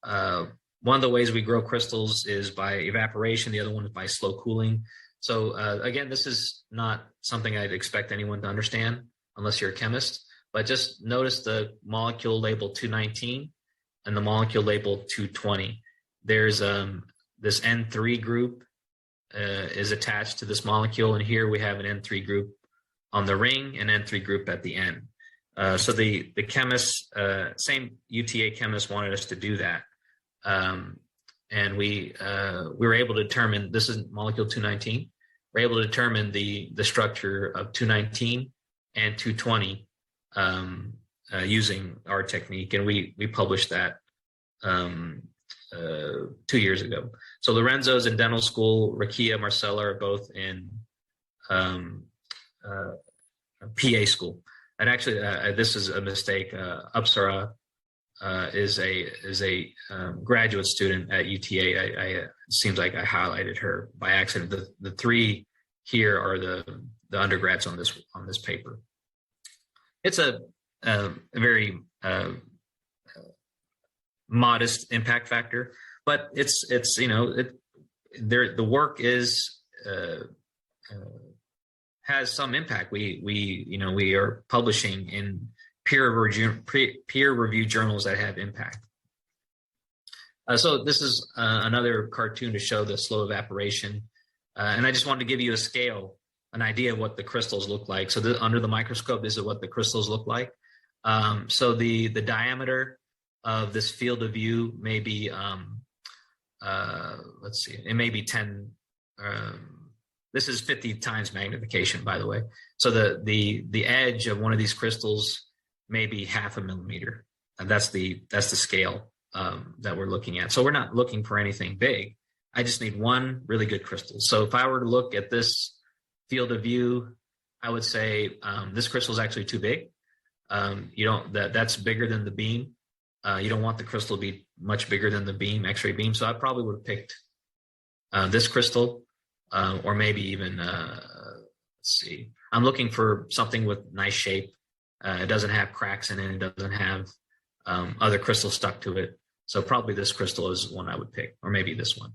one of the ways we grow crystals is by evaporation. The other one is by slow cooling. So again, this is not something I'd expect anyone to understand unless you're a chemist, but just notice the molecule labeled 219 and the molecule labeled 220. There's this N3 group is attached to this molecule, and here we have an N3 group on the ring and N3 group at the end. So the chemists, same UTA chemists wanted us to do that. And we were able to determine, this is molecule 219. We're able to determine the structure of 219 and 220 using our technique. And we published that 2 years ago. So Lorenzo's in dental school. Rakia, Marcella are both in PA school. And actually, this is a mistake. Apsara is a graduate student at UTA. It seems like I highlighted her by accident. The 3 here are the undergrads on this paper. It's a very modest impact factor, but it's the work is has some impact. We are publishing in peer review journals that have impact. So this is another cartoon to show the slow evaporation, and I just wanted to give you a scale, an idea of what the crystals look like. So under the microscope, this is what the crystals look like. So the diameter of this field of view may be, let's see, it may be 10. This is 50 times magnification, by the way. So the edge of one of these crystals may be 0.5 millimeter, and that's the scale that we're looking at. So we're not looking for anything big. I just need one really good crystal. So if I were to look at this field of view I would say this crystal is actually too big. You don't that's bigger than the beam. You don't want the crystal to be much bigger than the beam, X-ray beam. So I probably would have picked this crystal, or maybe even let's see. I'm looking for something with nice shape. It doesn't have cracks in it. It doesn't have other crystals stuck to it. So probably this crystal is one I would pick, or maybe this one.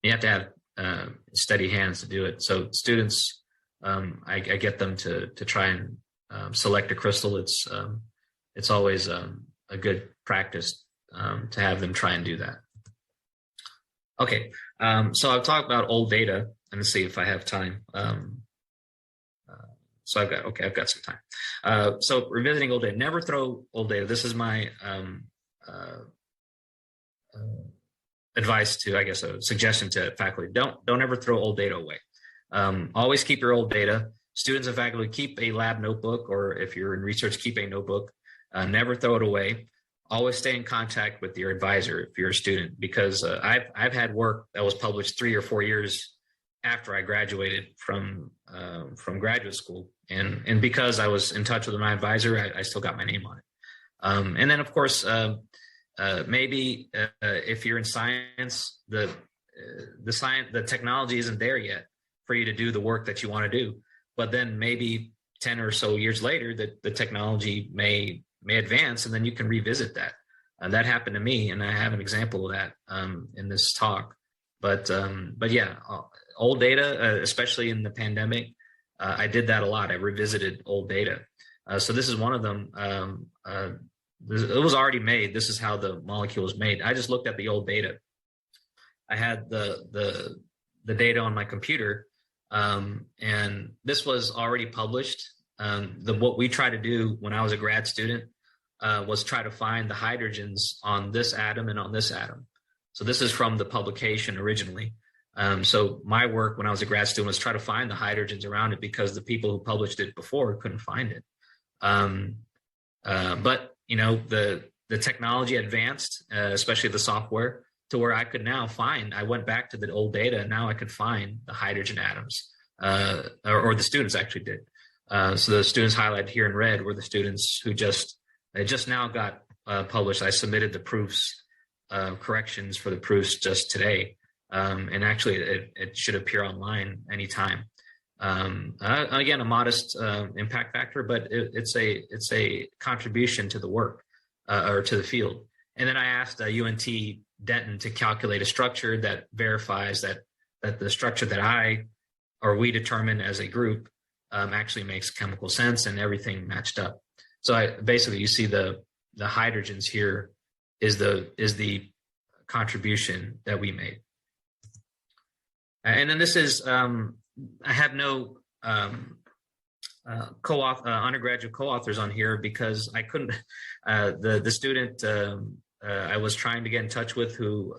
You have to have steady hands to do it. So students, I get them to try and select a crystal. It's always a good practice to have them try and do that. Okay, so I've talked about old data, and let's see if I have time. So I've got some time. So revisiting old data, never throw old data. This is my advice to, I guess, a suggestion to faculty. Don't ever throw old data away. Always keep your old data. Students and faculty, keep a lab notebook, or if you're in research, keep a notebook. Never throw it away. Always stay in contact with your advisor if you're a student, because I've had work that was published 3 or 4 years after I graduated from graduate school, and because I was in touch with my advisor, I still got my name on it. And then, of course, maybe if you're in science, the technology isn't there yet for you to do the work that you want to do. But then maybe 10 or so years later, the technology may advance, and then you can revisit that. That happened to me, and I have an example of that in this talk. But yeah, old data, especially in the pandemic, I did that a lot. I revisited old data. So this is one of them. It was already made. This is how the molecule was made. I just looked at the old data. I had the data on my computer, and this was already published. What we tried to do when I was a grad student was try to find the hydrogens on this atom and on this atom. So this is from the publication originally. So my work when I was a grad student was try to find the hydrogens around it, because the people who published it before couldn't find it. But you know, the technology advanced, especially the software, to where I could now find. I went back to the old data, and now I could find the hydrogen atoms, or the students actually did. So the students highlighted here in red were the students who just now got published. I submitted the proofs, corrections for the proofs just today, and actually it should appear online anytime. Again, a modest impact factor, but it's a contribution to the work or to the field. And then I asked UNT Denton to calculate a structure that verifies that the structure that we determine as a group actually makes chemical sense, and everything matched up. So basically, you see the hydrogens here is the contribution that we made. And then this is I have no undergraduate co-authors on here because I couldn't. The student I was trying to get in touch with, who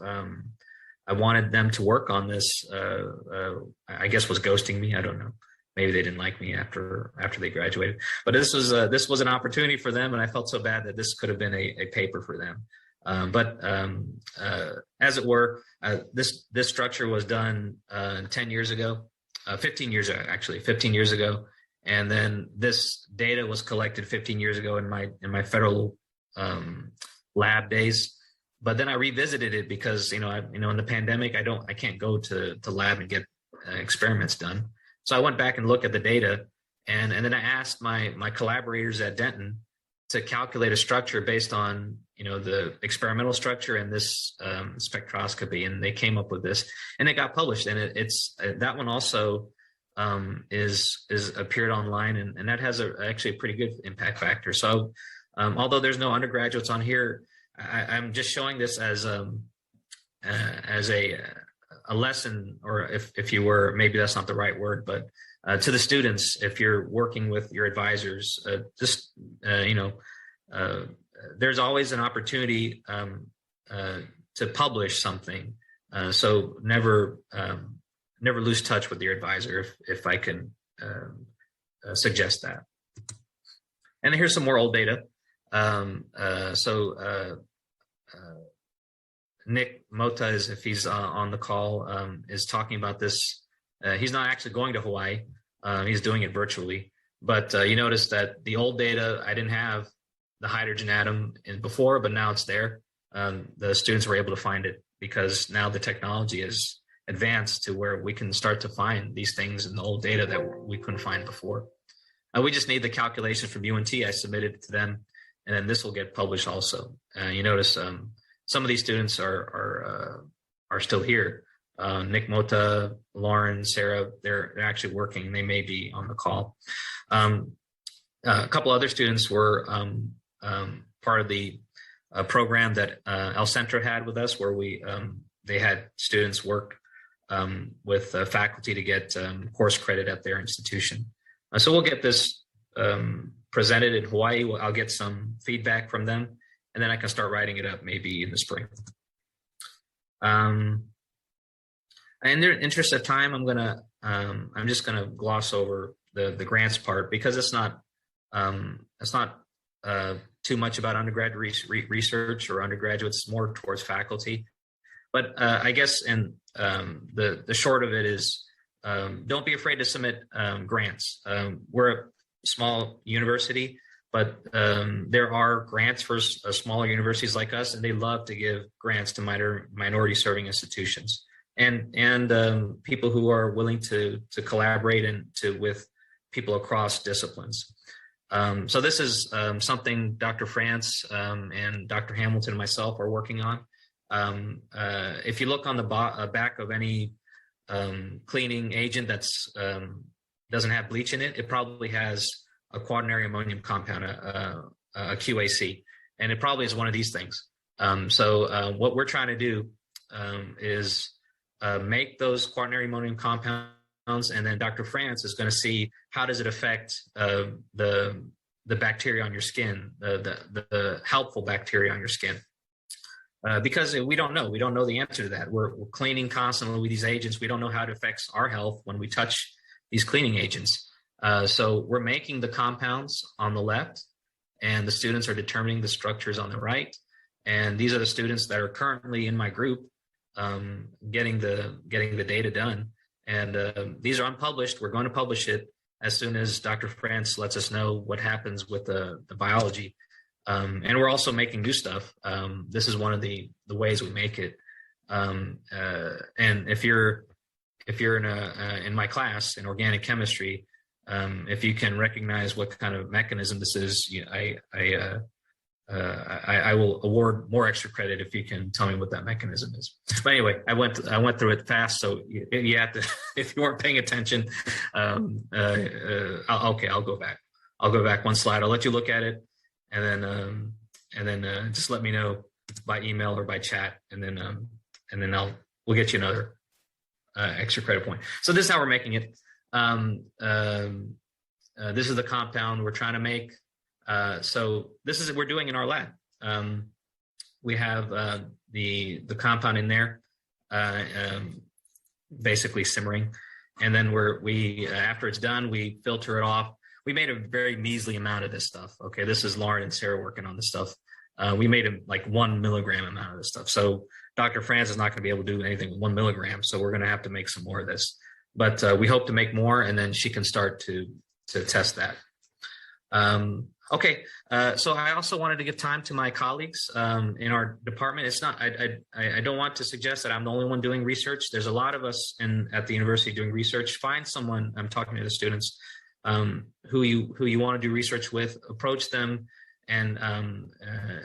I wanted them to work on this, I guess was ghosting me. I don't know. Maybe they didn't like me after they graduated. But this was an opportunity for them, and I felt so bad that this could have been a paper for them. But as it were, this structure was done 10 years ago, 15 years ago, actually, 15 years ago. And then this data was collected 15 years ago in my federal lab days. But then I revisited it because in the pandemic I can't go to lab and get experiments done. So I went back and looked at the data, and then I asked my collaborators at Denton to calculate a structure based on the experimental structure and this spectroscopy, and they came up with this, and it got published. And it's that one also is appeared online, and that has actually a pretty good impact factor. So although there's no undergraduates on here, I'm just showing this as a lesson, or if you were, maybe that's not the right word, but to the students, if you're working with your advisors, there's always an opportunity to publish something. So never lose touch with your advisor, if I can suggest that. And here's some more old data. Nick Mota, if he's on the call, is talking about this. He's not actually going to Hawaii, He's doing it virtually. But you notice that the old data, I didn't have the hydrogen atom before, but now it's there. The students were able to find it because now the technology is advanced to where we can start to find these things in the old data that we couldn't find before. We just need the calculation from UNT. I submitted it to them, and then this will get published also. You notice some of these students are still here. Nick Mota, Lauren, Sarah, they're actually working. They may be on the call. A couple other students were part of the program that El Centro had with us, where they had students work with faculty to get course credit at their institution. So we'll get this presented in Hawaii. I'll get some feedback from them, and then I can start writing it up maybe in the spring. In the interest of time, I'm just gonna gloss over the grants part because it's not too much about undergraduate research or undergraduates, more towards faculty. But I guess the short of it is, don't be afraid to submit grants. We're a small university, but there are grants for smaller universities like us, and they love to give grants to minority serving institutions and people who are willing to collaborate with people across disciplines. So this is something Dr. France and Dr. Hamilton and myself are working on. If you look on the back of any cleaning agent that's doesn't have bleach in it, it probably has a quaternary ammonium compound, a QAC, and it probably is one of these things. So what we're trying to do is make those quaternary ammonium compounds, and then Dr. France is going to see how does it affect the bacteria on your skin, the helpful bacteria on your skin. Because we don't know the answer to that. We're cleaning constantly with these agents. We don't know how it affects our health when we touch these cleaning agents. So we're making the compounds on the left, and the students are determining the structures on the right. And these are the students that are currently in my group getting the data done. And these are unpublished. We're going to publish it as soon as Dr. France lets us know what happens with the biology. And we're also making new stuff. This is one of the ways we make it. And if you're in my class in organic chemistry, if you can recognize what kind of mechanism this is, I will award more extra credit if you can tell me what that mechanism is. But anyway, I went through it fast, so you have to. If you weren't paying attention, I'll go back. I'll go back one slide. I'll let you look at it, and then just let me know by email or by chat, and then we'll get you another extra credit point. So this is how we're making it. This is the compound we're trying to make. So this is what we're doing in our lab. We have the compound in there, basically simmering, and then we after it's done, we filter it off. We made a very measly amount of this stuff. Okay, this is Lauren and Sarah working on this stuff. We made like 1 milligram amount of this stuff. So Dr. Franz is not going to be able to do anything with 1 milligram. So we're going to have to make some more of this. But we hope to make more, and then she can start to test that. Okay, so I also wanted to give time to my colleagues in our department. It's not, I don't want to suggest that I'm the only one doing research. There's a lot of us at the university doing research. Find someone, I'm talking to the students, who you want to do research with, approach them, and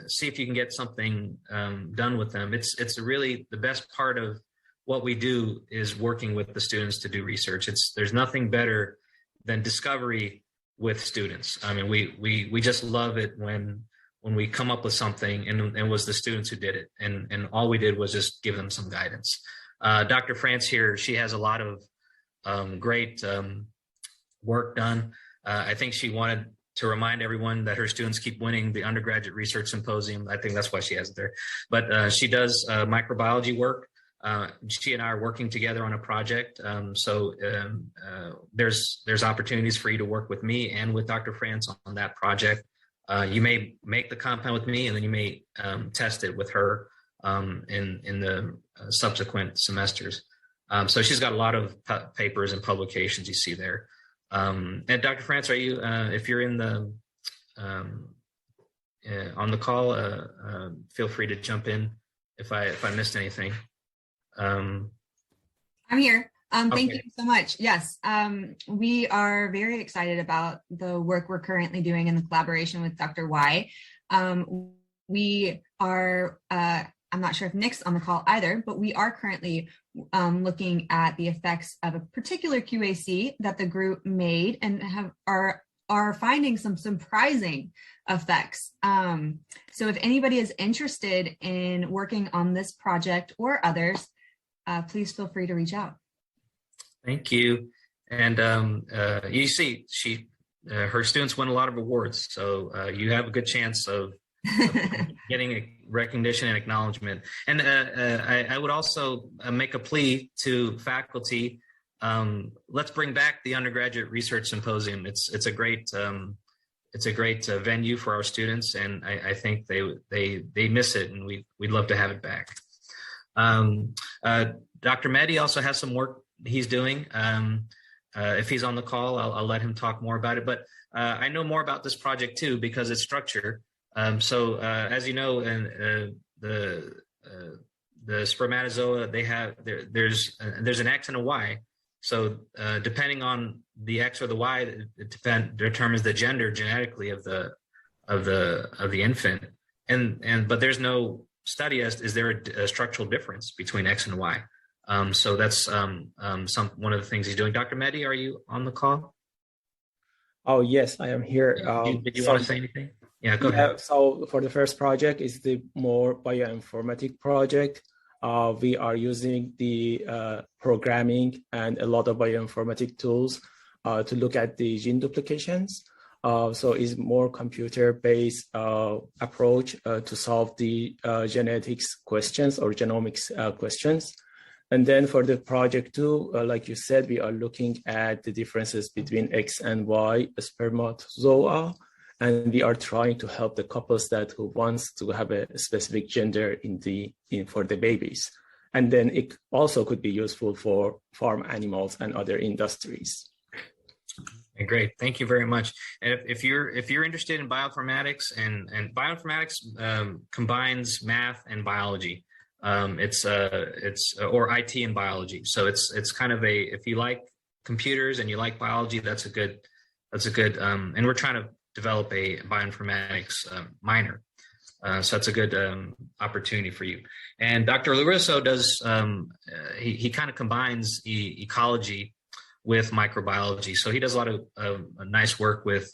see if you can get something done with them. It's really the best part of what we do is working with the students to do research. There's nothing better than discovery with students. I mean, we just love it when we come up with something and it was the students who did it, and all we did was just give them some guidance. Dr. France here, she has a lot of great work done. I think she wanted to remind everyone that her students keep winning the undergraduate research symposium. I think that's why she has it there. But she does microbiology work. She and I are working together on a project. So there's opportunities for you to work with me and with Dr. France on that project. You may make the compound with me, and then you may test it with her in the subsequent semesters. So she's got a lot of papers and publications you see there. And Dr. France, are you, if you're in the on the call, feel free to jump in if I missed anything. I'm here. Thank you so much. Yes, we are very excited about the work we're currently doing in the collaboration with Dr. Y. We are, I'm not sure if Nick's on the call either, but we are currently looking at the effects of a particular QAC that the group made and are finding some surprising effects. So if anybody is interested in working on this project or others, please feel free to reach out. Thank you. And you see, her students win a lot of awards, so you have a good chance of getting a recognition and acknowledgement. And I would also make a plea to faculty. Let's bring back the Undergraduate Research Symposium. It's a great venue for our students, and I think they miss it, and we'd love to have it back. Dr. Mehdi also has some work he's doing. If he's on the call, I'll let him talk more about it. But I know more about this project too because it's structure. So as you know, the spermatozoa, there's an X and a Y. So depending on the X or the Y, it determines the gender genetically of the infant. But there's no study as is there a structural difference between X and Y. So that's one of the things he's doing. Dr. Mehdi, are you on the call? Oh yes, I am here. Did you want to say anything? Yeah, go ahead. So for the first project is the more bioinformatic project. We are using the programming and a lot of bioinformatic tools to look at the gene duplications. So it's more computer-based approach to solve the genetics questions or genomics questions. And then for the project two, like you said, we are looking at the differences between X and Y spermatozoa. And we are trying to help the couples who wants to have a specific gender for the babies. And then it also could be useful for farm animals and other industries. Great, thank you very much. And if you're interested in bioinformatics, and bioinformatics combines math and biology, it's or IT and biology. So it's kind of if you like computers and you like biology, that's a good. And we're trying to develop a bioinformatics minor. So that's a good opportunity for you. And Dr. LaRusso does, he kind of combines ecology with microbiology. So he does a lot of nice work with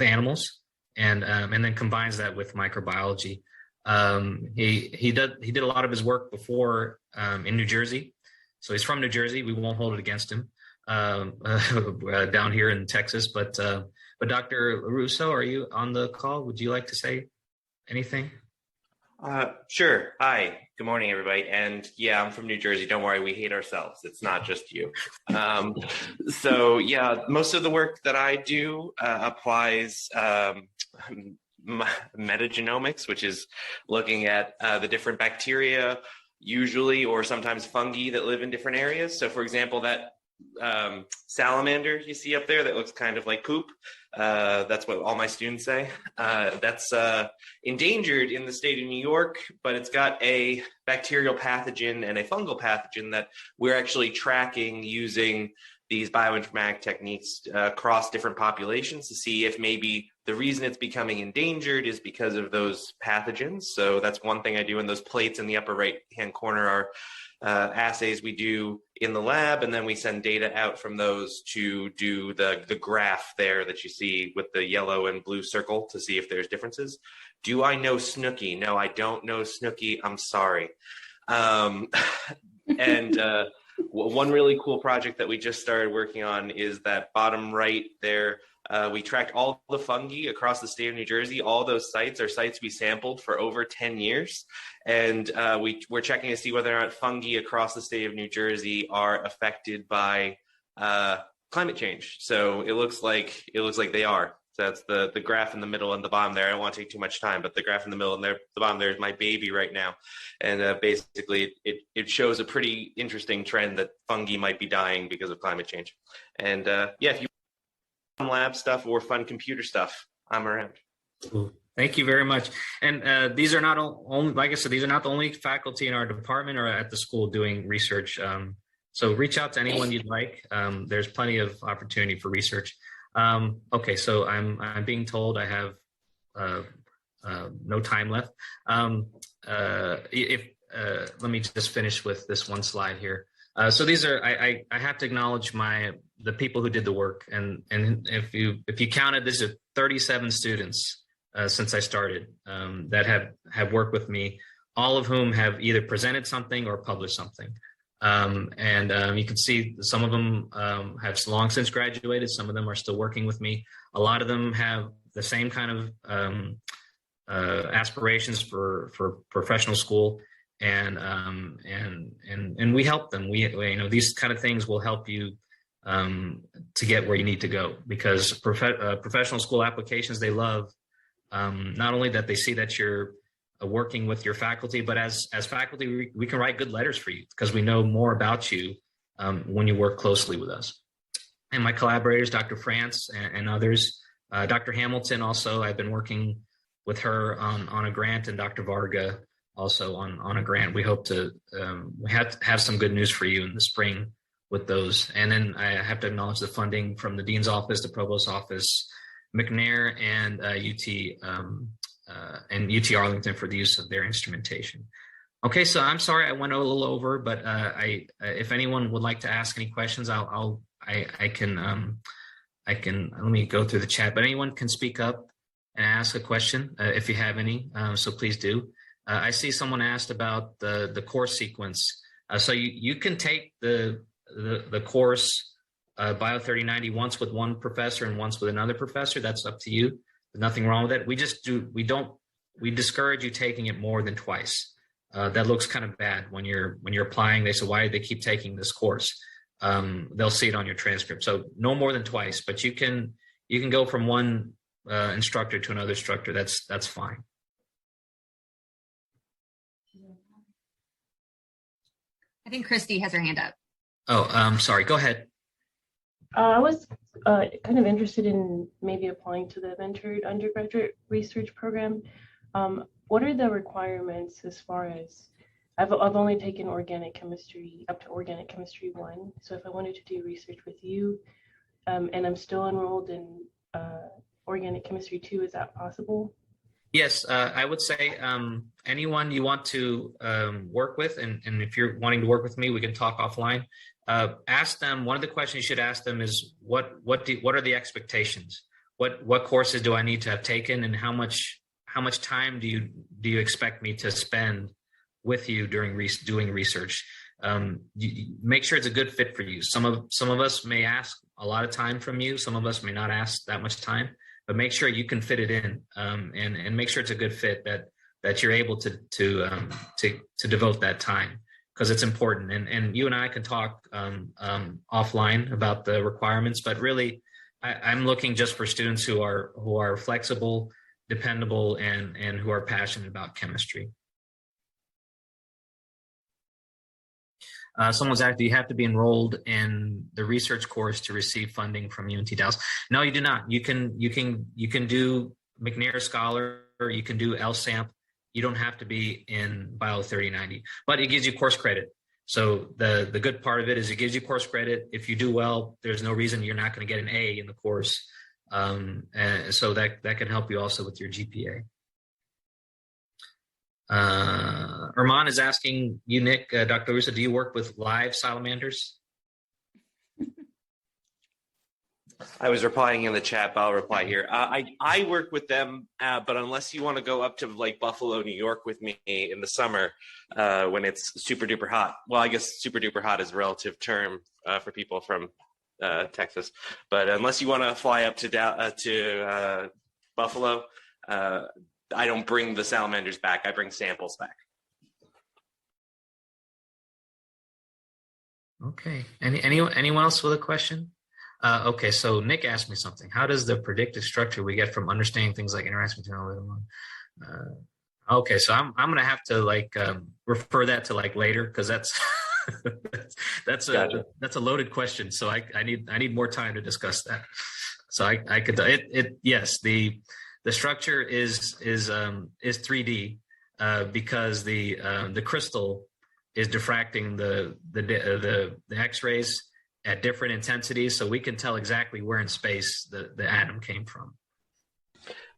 animals and then combines that with microbiology. He did a lot of his work before in New Jersey. So he's from New Jersey. We won't hold it against him down here in Texas, but Dr. LaRusso, are you on the call? Would you like to say anything? Sure. Hi. Good morning, everybody. And yeah, I'm from New Jersey. Don't worry, we hate ourselves. It's not just you. So yeah, most of the work that I do applies metagenomics, which is looking at the different bacteria, usually or sometimes fungi that live in different areas. So for example, that salamander you see up there that looks kind of like poop, that's what all my students say. That's endangered in the state of New York, but it's got a bacterial pathogen and a fungal pathogen that we're actually tracking using these bioinformatic techniques across different populations to see if maybe the reason it's becoming endangered is because of those pathogens. So that's one thing I do. And those plates in the upper right-hand corner are assays we do in the lab, and then we send data out from those to do the graph there that you see with the yellow and blue circle to see if there's differences. Do I know Snooki? No, I don't know Snooki. I'm sorry. One really cool project that we just started working on is that bottom right there. We tracked all the fungi across the state of New Jersey. All those sites are sites we sampled for over 10 years. And we're checking to see whether or not fungi across the state of New Jersey are affected by climate change. So it looks like they are. So that's the graph in the middle and the bottom there. I don't want to take too much time, but the graph in the middle and the bottom there is my baby right now. And basically it shows a pretty interesting trend that fungi might be dying because of climate change. And yeah, if you want lab stuff or fun computer stuff, I'm around. Cool. Thank you very much. And these are not only, like I said, these are not the only faculty in our department or at the school doing research. So reach out to anyone you'd like. There's plenty of opportunity for research. Okay, so I'm being told I have no time left. Let me just finish with this one slide here. So these are I have to acknowledge the people who did the work, and if you counted, this is 37 students since I started that have worked with me, all of whom have either presented something or published something. You can see some of them have long since graduated. Some of them are still working with me. A lot of them have the same kind of aspirations for professional school, and we help them. We these kind of things will help you to get where you need to go, because professional school applications, they love not only that they see that you're working with your faculty, but as faculty, we can write good letters for you because we know more about you when you work closely with us. And my collaborators, Dr. France and others, Dr. Hamilton also, I've been working with her on a grant, and Dr. Varga also on a grant. We hope to have some good news for you in the spring with those. And then I have to acknowledge the funding from the Dean's Office, the Provost's Office, McNair, and UT Arlington for the use of their instrumentation. Okay, so I'm sorry I went a little over, but if anyone would like to ask any questions, I can let me go through the chat. But anyone can speak up and ask a question if you have any. So please do. I see someone asked about the course sequence. So you can take the course Bio 3090 once with one professor and once with another professor. That's up to you. There's nothing wrong with it. We discourage you taking it more than twice. That looks kind of bad when you're applying. They say, why do they keep taking this course? They'll see it on your transcript. So no more than twice, but you can go from one instructor to another instructor. That's fine. I think Christy has her hand up. Oh, Sorry. Go ahead. I was kind of interested in maybe applying to the mentored undergraduate research program. What are the requirements as far as, I've only taken organic chemistry up to organic chemistry 1. So if I wanted to do research with you, and I'm still enrolled in organic chemistry 2, is that possible? Yes, I would say anyone you want to work with, and if you're wanting to work with me, we can talk offline. Ask them. One of the questions you should ask them is what are the expectations? What courses do I need to have taken, and how much time do you expect me to spend with you during doing research? Make sure it's a good fit for you. Some of us may ask a lot of time from you. Some of us may not ask that much time. But make sure you can fit it in, and make sure it's a good fit that you're able to devote that time, because it's important. And you and I can talk offline about the requirements, but really, I'm looking just for students who are flexible, dependable, and who are passionate about chemistry. Someone's asked, do you have to be enrolled in the research course to receive funding from UNT Dallas? No, you do not. You can do McNair Scholar, or you can do LSAMP. You don't have to be in Bio 3090, but it gives you course credit. So the good part of it is it gives you course credit. If you do well, there's no reason you're not going to get an A in the course. And so that can help you also with your GPA. Erman is asking you, Nick, Dr. Russo, do you work with live salamanders? I was replying in the chat, but I'll reply here. I work with them, but unless you want to go up to like Buffalo, New York with me in the summer when it's super duper hot. Well, I guess super duper hot is a relative term for people from Texas. But unless you want to fly up to Buffalo, I don't bring the salamanders back. I bring samples back. Okay. Anyone else with a question? Okay, so Nick asked me something. How does the predictive structure we get from understanding things like interaction between okay, so I'm gonna have to refer that to later because that's that's a loaded question. So I need more time to discuss that. So I could yes, the structure is 3D because the crystal is diffracting the X-rays at different intensities, so we can tell exactly where in space the atom came from.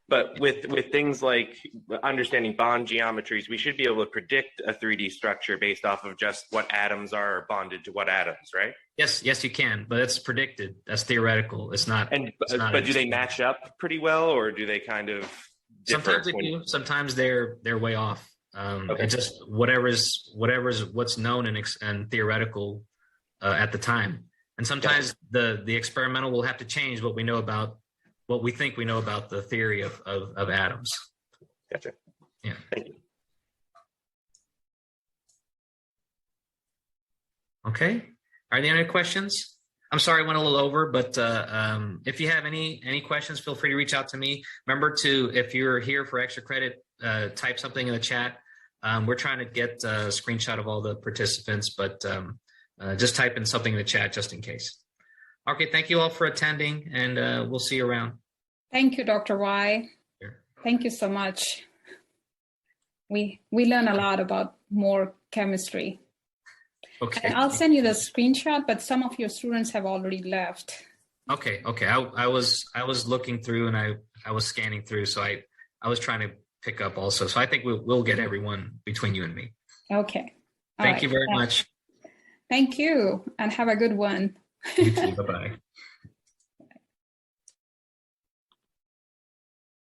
But with things like understanding bond geometries, we should be able to predict a 3D structure based off of just what atoms are bonded to what atoms, right? Yes, you can, but it's predicted. That's theoretical. It's not. But do they match up pretty well, or do they kind of differ? Sometimes they do. Sometimes they're way off. Okay. It's just whatever's what's known and theoretical at the time. And sometimes the experimental will have to change what we think we know about the theory of atoms. Gotcha. Yeah. Thank you. Okay. Are there any questions? I'm sorry I went a little over, but if you have any questions, feel free to reach out to me. Remember if you're here for extra credit, type something in the chat. We're trying to get a screenshot of all the participants, but just type in something in the chat just in case. Okay, thank you all for attending, and we'll see you around. Thank you, Dr. Y. Sure. Thank you so much. We learn a lot about more chemistry. Okay. And I'll send you the screenshot, but some of your students have already left. Okay. I was looking through and I was scanning through, so I was trying to pick up also. So I think we'll get everyone between you and me. Okay. Thank you very much. Thank you, and have a good one. You too. Bye-bye.